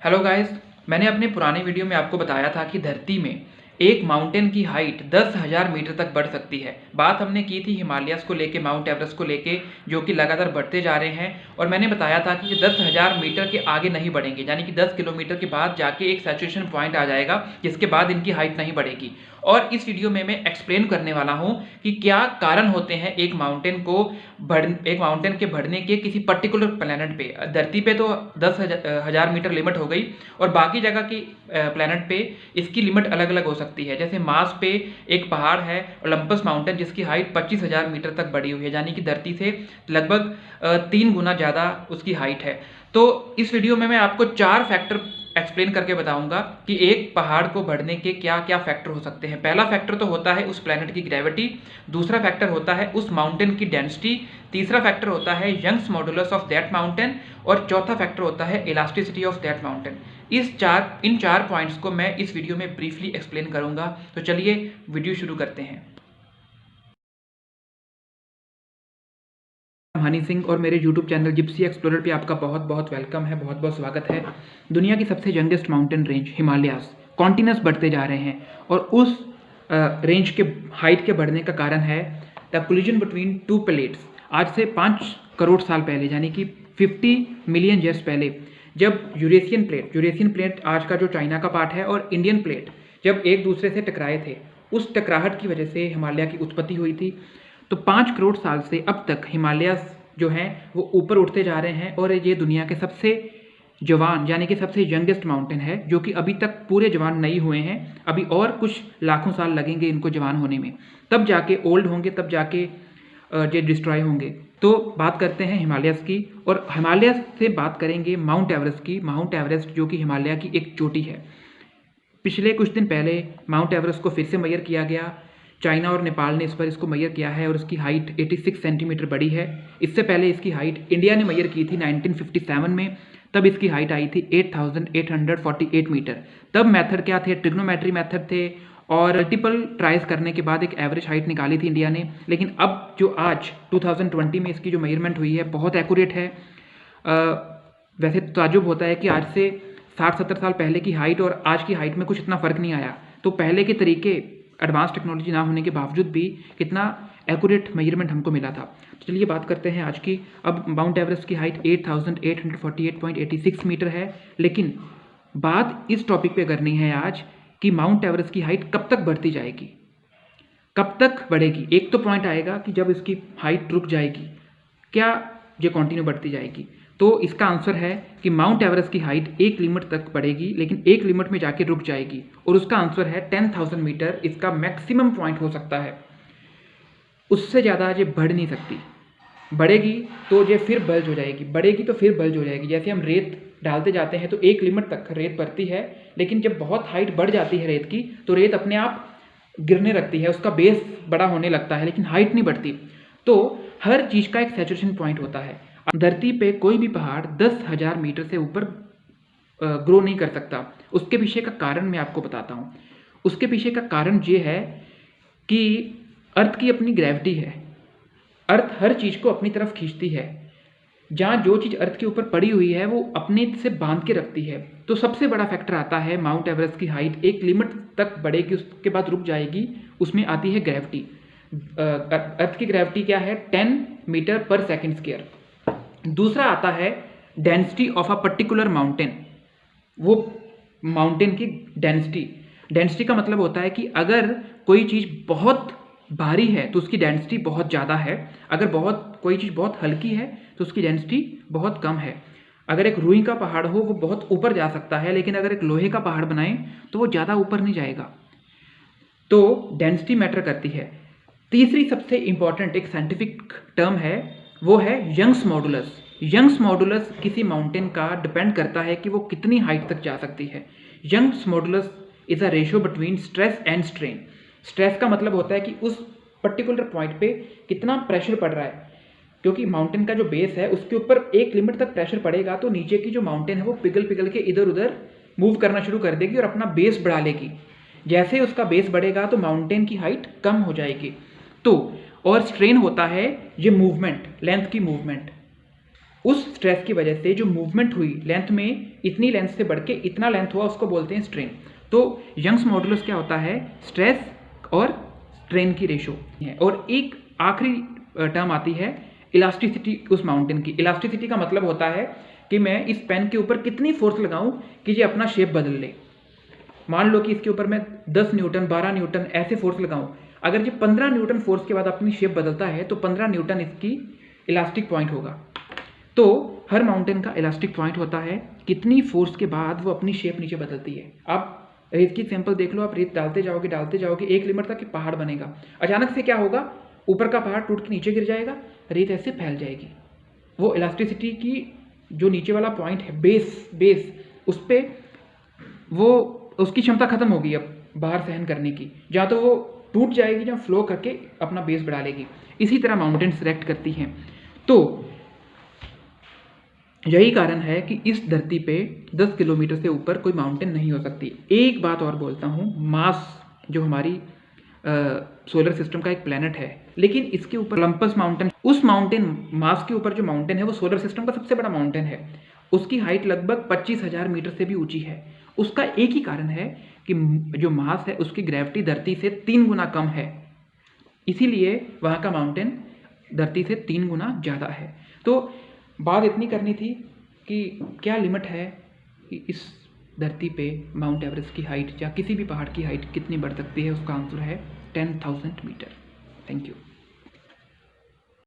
Hello guys. मैंने अपने पुराने वीडियो में आपको बताया था कि धरती में एक माउंटेन की हाइट 10,000 मीटर तक बढ़ सकती है। बात हमने की थी हिमालयस को लेके, माउंट एवरेस्ट को लेके, जो कि लगातार बढ़ते जा रहे हैं। और मैंने बताया था कि ये 10,000 मीटर के आगे नहीं बढ़ेंगे, यानी कि 10 किलोमीटर के बाद जाके एक सैचुरेशन पॉइंट आ जाएगा जिसके बाद इनकी हाइट नहीं बढ़ेगी। और इस वीडियो में मैं एक्सप्लेन करने वाला हूँ कि क्या कारण होते हैं एक माउंटेन के बढ़ने के किसी पर्टिकुलर प्लेनेट पे। धरती पे तो 10,000 मीटर लिमिट हो गई, और बाकी जगह की प्लेनेट पे इसकी लिमिट अलग अलग हो सकती है। जैसे मार्स पे एक पहाड़ है ओलंपस माउंटेन, जिसकी हाइट 25,000 मीटर तक बढ़ी हुई है, यानी कि धरती से लगभग 3 गुना ज़्यादा उसकी हाइट है। तो इस वीडियो में मैं आपको 4 फैक्टर एक्सप्लेन करके बताऊंगा कि एक पहाड़ को बढ़ने के क्या क्या फैक्टर हो सकते हैं। पहला फैक्टर तो होता है उस प्लेनेट की ग्रेविटी, दूसरा फैक्टर होता है उस माउंटेन की डेंसिटी, तीसरा फैक्टर होता है Young's modulus of that mountain, और चौथा फैक्टर होता है इलास्टिसिटी ऑफ दैट माउंटेन। इन चार पॉइंट्स को मैं इस वीडियो में ब्रीफली एक्सप्लेन करूंगा। तो चलिए वीडियो शुरू करते हैं। हनी सिंह और मेरे YouTube चैनल जिप्सी एक्सप्लोरर पे आपका बहुत बहुत वेलकम है, बहुत बहुत स्वागत है। दुनिया की सबसे youngest mountain range Himalayas continuous बढ़ते जा रहे हैं, और उस रेंज के हाइट के बढ़ने का कारण है the collision between two plates. आज से 5 करोड़ साल पहले, यानी कि 50 मिलियन ईयर्स पहले, जब यूरेशियन प्लेट आज का जो चाइना का पार्ट है, और इंडियन प्लेट जब एक दूसरे से टकराए थे, उस टकराहट की वजह से हिमालय की उत्पत्ति हुई थी। तो 5 करोड़ साल से अब तक हिमालयस जो हैं वो ऊपर उठते जा रहे हैं, और ये दुनिया के सबसे जवान यानी कि सबसे यंगेस्ट माउंटेन है, जो कि अभी तक पूरे जवान नहीं हुए हैं। अभी और कुछ लाखों साल लगेंगे इनको जवान होने में, तब जाके ओल्ड होंगे, तब जाके ये डिस्ट्रॉय होंगे। तो बात करते हैं हिमालयस की, और हिमालयस से बात करेंगे माउंट एवरेस्ट की। माउंट एवरेस्ट जो कि हिमालय की एक चोटी है। पिछले कुछ दिन पहले माउंट एवरेस्ट को फिर से मेजर किया गया। चाइना और नेपाल ने इसको मेजर किया है, और इसकी हाइट 86 सेंटीमीटर बढ़ी है। इससे पहले इसकी हाइट इंडिया ने मेजर की थी 1957 में, तब इसकी हाइट आई थी 8,848 मीटर। तब मेथड क्या थे? ट्रिग्नोमेट्री मेथड थे, और मल्टीपल ट्राइज करने के बाद एक एवरेज हाइट निकाली थी इंडिया ने। लेकिन अब जो आज 2020 में इसकी जो मेजरमेंट हुई है बहुत एक्यूरेट है। वैसे तो ताज्जुब होता है कि आज से 60-70 साल पहले की हाइट और आज की हाइट में कुछ इतना फ़र्क नहीं आया। तो पहले के तरीके एडवांस टेक्नोलॉजी ना होने के बावजूद भी कितना एक्यूरेट मेजरमेंट हमको मिला था। तो चलिए बात करते हैं आज की। अब माउंट एवरेस्ट की हाइट 8,848.86 मीटर है। लेकिन बात इस टॉपिक पे करनी है आज कि माउंट एवरेस्ट की हाइट कब तक बढ़ती जाएगी, कब तक बढ़ेगी। एक तो पॉइंट आएगा कि जब इसकी हाइट रुक जाएगी, क्या ये कंटिन्यू बढ़ती जाएगी? तो इसका आंसर है कि माउंट एवरेस्ट की हाइट एक लिमिट तक बढ़ेगी, लेकिन एक लिमिट में जाके रुक जाएगी, और उसका आंसर है 10,000 मीटर इसका मैक्सिमम पॉइंट हो सकता है। उससे ज़्यादा ये बढ़ नहीं सकती। बढ़ेगी तो ये फिर बल्ज हो जाएगी, बढ़ेगी तो फिर बल्ज हो जाएगी। जैसे हम रेत डालते जाते हैं तो एक लिमिट तक रेत बढ़ती है, लेकिन जब बहुत हाइट बढ़ जाती है रेत की, तो रेत अपने आप गिरने लगती है, उसका बेस बड़ा होने लगता है, लेकिन हाइट नहीं बढ़ती। तो हर चीज़ का एक सैचुरेशन पॉइंट होता है। धरती पे कोई भी पहाड़ 10,000 मीटर से ऊपर ग्रो नहीं कर सकता। उसके पीछे का कारण मैं आपको बताता हूँ। उसके पीछे का कारण ये है कि अर्थ की अपनी ग्रेविटी है। अर्थ हर चीज़ को अपनी तरफ खींचती है। जहाँ जो चीज़ अर्थ के ऊपर पड़ी हुई है वो अपने से बांध के रखती है। तो सबसे बड़ा फैक्टर आता है माउंट एवरेस्ट की हाइट एक लिमिट तक बढ़ेगी, उसके बाद रुक जाएगी। उसमें आती है ग्रेविटी। अर्थ की ग्रेविटी क्या है? 10 मीटर पर सेकेंड स्क्वायर। दूसरा आता है density of a particular mountain. वो माउंटेन की डेंसिटी का मतलब होता है कि अगर कोई चीज़ बहुत भारी है तो उसकी डेंसिटी बहुत ज़्यादा है, अगर कोई चीज़ बहुत हल्की है तो उसकी डेंसिटी बहुत कम है। अगर एक रुई का पहाड़ हो वो बहुत ऊपर जा सकता है, लेकिन अगर एक लोहे का पहाड़ बनाएं तो वो ज़्यादा ऊपर नहीं जाएगा। तो डेंसिटी मैटर करती है। तीसरी सबसे इंपॉर्टेंट एक साइंटिफिक टर्म है, वो है यंग्स मॉडुलस। यंग्स मॉडुलस किसी माउंटेन का डिपेंड करता है कि वो कितनी हाइट तक जा सकती है। Young's modulus is a ratio between stress and strain. Stress का मतलब होता है कि उस पर्टिकुलर पॉइंट पे कितना प्रेशर पड़ रहा है, क्योंकि माउंटेन का जो बेस है उसके ऊपर एक लिमिट तक प्रेशर पड़ेगा तो नीचे की जो माउंटेन है वो पिघल पिघल के इधर उधर मूव करना शुरू कर देगी और अपना बेस बढ़ा लेगी। जैसे उसका बेस बढ़ेगा तो माउंटेन की हाइट कम हो जाएगी। तो और स्ट्रेन होता है ये मूवमेंट, लेंथ की मूवमेंट। उस स्ट्रेस की वजह से जो मूवमेंट हुई लेंथ में, इतनी लेंथ से बढ़ के इतना लेंथ हुआ, उसको बोलते हैं स्ट्रेन। तो यंग्स मॉडुलस क्या होता है? स्ट्रेस और स्ट्रेन की रेशो है। और एक आखिरी टर्म आती है इलास्टिसिटी उस माउंटेन की। इलास्टिसिटी का मतलब होता है कि मैं इस पेन के ऊपर कितनी फोर्स लगाऊं कि ये अपना शेप बदल ले। मान लो कि इसके ऊपर मैं 10 न्यूटन 12 न्यूटन ऐसे फोर्स लगाऊं, अगर ये 15 न्यूटन फोर्स के बाद अपनी शेप बदलता है तो 15 न्यूटन इसकी इलास्टिक पॉइंट होगा। तो हर माउंटेन का इलास्टिक पॉइंट होता है कितनी फोर्स के बाद वो अपनी शेप नीचे बदलती है। आप रेत की सैंपल देख लो, आप रेत डालते जाओगे एक लिमिट तक पहाड़ बनेगा। अचानक से क्या होगा? ऊपर का पहाड़ टूट के नीचे गिर जाएगा, रेत ऐसे फैल जाएगी। वो इलास्टिसिटी की जो नीचे वाला पॉइंट है, बेस उस पर वो उसकी क्षमता खत्म होगी अब बाहर सहन करने की। या तो वो टूट जाएगी या फ्लो करके अपना बेस बढ़ा लेगी। इसी तरह माउंटेन्स रिएक्ट करती हैं। तो यही कारण है कि इस धरती पे 10 किलोमीटर से ऊपर कोई माउंटेन नहीं हो सकती। एक बात और बोलता हूँ, मार्स जो हमारी सोलर सिस्टम का एक प्लैनेट है, लेकिन इसके ऊपर ओलंपस माउंटेन, उस माउंटेन मार्स के ऊपर जो माउंटेन है वो सोलर सिस्टम का सबसे बड़ा माउंटेन है। उसकी हाइट लगभग 25,000 मीटर से भी ऊंची है। उसका एक ही कारण है कि जो मार्स है उसकी ग्रेविटी धरती से 3 गुना कम है, इसीलिए वहाँ का माउंटेन धरती से 3 गुना ज़्यादा है। तो बात इतनी करनी थी कि क्या लिमिट है कि इस धरती पे माउंट एवरेस्ट की हाइट या किसी भी पहाड़ की हाइट कितनी बढ़ सकती है। उसका आंसर है 10,000 मीटर। Thank you.